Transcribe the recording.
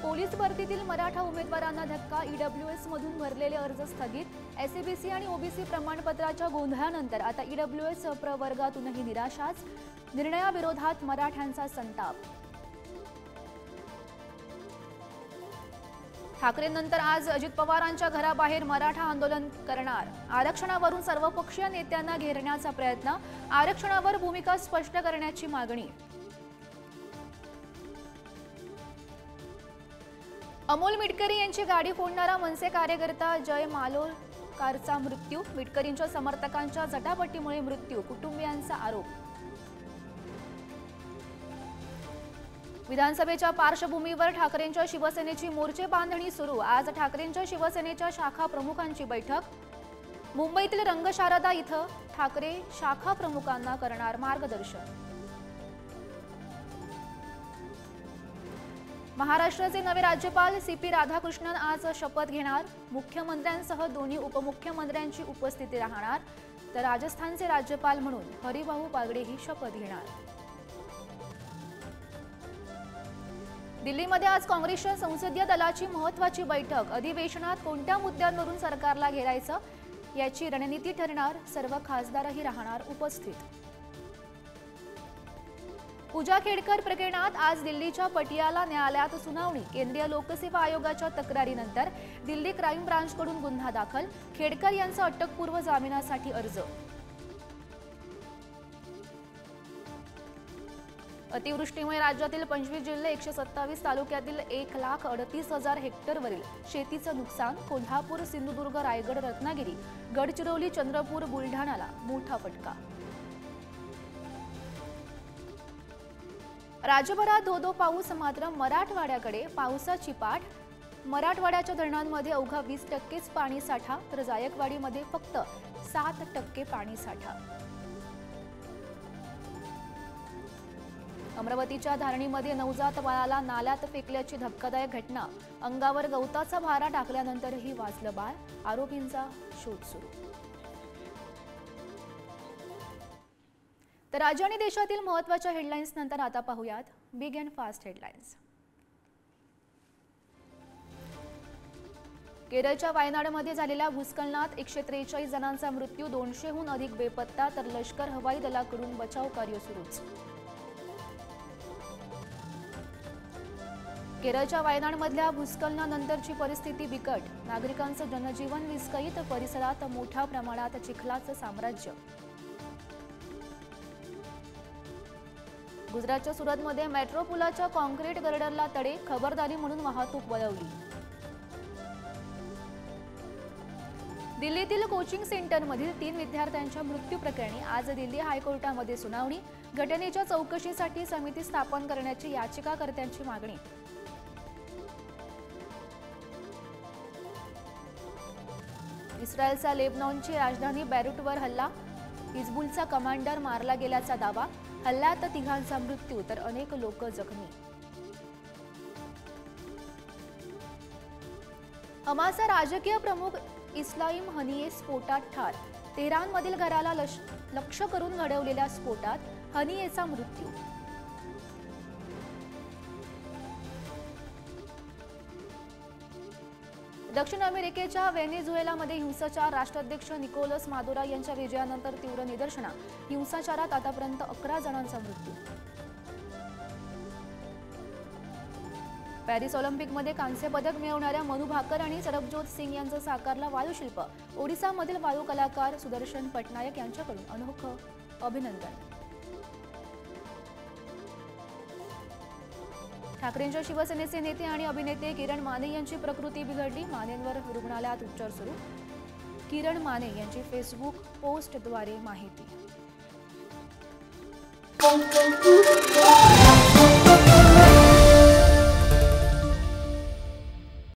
Police भरतीतील Maratha उमेदवारांना धक्का, EWS मधून भरलेले अर्ज स्थगित, एसईबीसी आणि ओबीसी प्रमाणपत्राच्या गोंधळानंतर आता ईडब्ल्यूएस प्रवर्गातूनही निराशाच, निर्णयाविरोधात मराठ्यांचा संताप। ठाकरेंनंतर आज अजित पवारांच्या घराबाहेर मराठा आंदोलन करणार, आरक्षणावरून सर्वपक्षीय नेत्यांना घेरण्याचा प्रयत्न, आरक्षणावर भूमिका स्पष्ट करण्याची मागणी। अमोल मिटकरी यांची गाडी फोडणारा मनसे कार्यकर्ता जय मालोकारचा मृत्यू, मिटकरींच्या समर्थकांच्या झटापटीमुळे मृत्यू, कुटुंबियांचा आरोप। विधानसभेच्या पार्श्वभूमीवर ठाकरेंच्या शिवसेनेची मोर्चे बांधणी सुरू, आज ठाकरेंच्या शिवसेनेच्या शाखा प्रमुखांची बैठक, मुंबईतील रंगशारदा इथं ठाकरे शाखा प्रमुखांना करणार मार्गदर्शन। महाराष्ट्राचे नवे राज्यपाल सीपी राधाकृष्णन आज शपथ घेणार, मुख्यमंत्र्यांसह दोन्ही उपमुख्यमंत्र्यांची उपस्थिती राहणार, तर राजस्थानचे राज्यपाल म्हणून हरिभाऊ बागडेही शपथ घेणार। दिल्लीमध्ये आज काँग्रेसच्या संसदीय दलाची महत्त्वाची बैठक, अधिवेशनात कोणत्या मुद्द्यांवरून सरकारला घेरायचं याची रणनीती ठरणार, सर्व खासदारही राहणार उपस्थित। पूजा खेडकर प्रकरणात आज दिल्लीच्या पटियाला न्यायालयात सुनावणी, केंद्रीय लोकसेवा आयोगाच्या तक्रारीनंतर दिल्ली क्राईम ब्रांचकडून गुन्हा दाखल, खेडकर यांचा अटकपूर्व जामिनासाठी अर्ज। अतिवृष्टीमुळे राज्यातील 25 जिल्हे 127 तालुक्यातील 1,38,000 हेक्टरवरील शेतीचं नुकसान, कोल्हापूर, सिंधुदुर्ग, रायगड, रत्नागिरी, गडचिरोली, चंद्रपूर, बुलढाणाला मोठा फटका। राज्यभरात धो-धो पाऊस, मात्र मराठवाड्याकडे पावसाची पाठ, मराठवाड्याच्या धरणांमध्ये अवघा 20% पाणी साठा, तर जायकवाडीमध्ये फक्त 7% पाणी साठा। अमरावतीच्या धारणीमध्ये नवजात बाळाला नाल्यात फेकल्याची धक्कादायक घटना, अंगावर गवताचा भारा टाकल्यानंतरही वाचलं बाळ, आरोपींचा शोध सुरू। तर राज्य आणि देशातील महत्त्वाच्या हेडलाईन्स नंतर आता पाहूयात बिग अँड फास्ट हेडलाईन्स। केरळच्या वायनाडमध्ये झालेल्या भूस्खलनात 143 जणांचा मृत्यू, 200हून अधिक बेपत्ता, तर लष्कर हवाई दलाकडून बचाव कार्य सुरूच। केरळच्या वायनाडमधल्या भूस्खलनानंतरची परिस्थिती बिकट, नागरिकांचं जनजीवन विस्कळीत, परिसरात मोठ्या प्रमाणात चिखलाचं साम्राज्य। गुजरातच्या सुरतमध्ये मेट्रो पुलाच्या कॉन्क्रीट गर्डरला तडे, खबरदारी म्हणून वाहतूक वळवली। दिल्लीतील कोचिंग सेंटरमधील 3 विद्यार्थ्यांच्या मृत्यू प्रकरणी आज दिल्ली हायकोर्टामध्ये सुनावणी, घटनेच्या चौकशीसाठी समिती स्थापन करण्याची याचिकाकर्त्यांची मागणी। इस्रायलचा लेबनॉनची राजधानी बेरूटवर हल्ला, हिजबुलचा कमांडर मारला गेल्याचा दावा, हल्ल्यात 3 मृत्यू तर अनेक लोक जखमी। हमासचा राजकीय प्रमुख इस्माईल हनिये स्फोटात ठार, तेहरानमधील घराला लक्ष्य करून घडवलेल्या स्फोटात हनियेचा मृत्यू। दक्षिण अमेरिकेच्या व्हेनेझुएलामध्ये हिंसाचार, राष्ट्राध्यक्ष निकोलस मादुरो यांच्या विजयानंतर तीव्र निदर्शना, हिंसाचारात आतापर्यंत 11 जणांचा मृत्यू। पॅरिस ऑलिम्पिकमध्ये कांस्य पदक मिळवणाऱ्या मनु भाकर आणि सरबजोत सिंग यांचं साकारलं वाळूशिल्प, ओडिसामधील वाळू कलाकार सुदर्शन पटनायक यांच्याकडून अनोखं अभिनंदन। ठाकरेंच्या शिवसेनेचे नेते आणि अभिनेते किरण माने यांची प्रकृती बिघडली, मानेंवर रुग्णालयात उपचार सुरू, किरण माने यांची फेसबुक पोस्टद्वारे माहिती।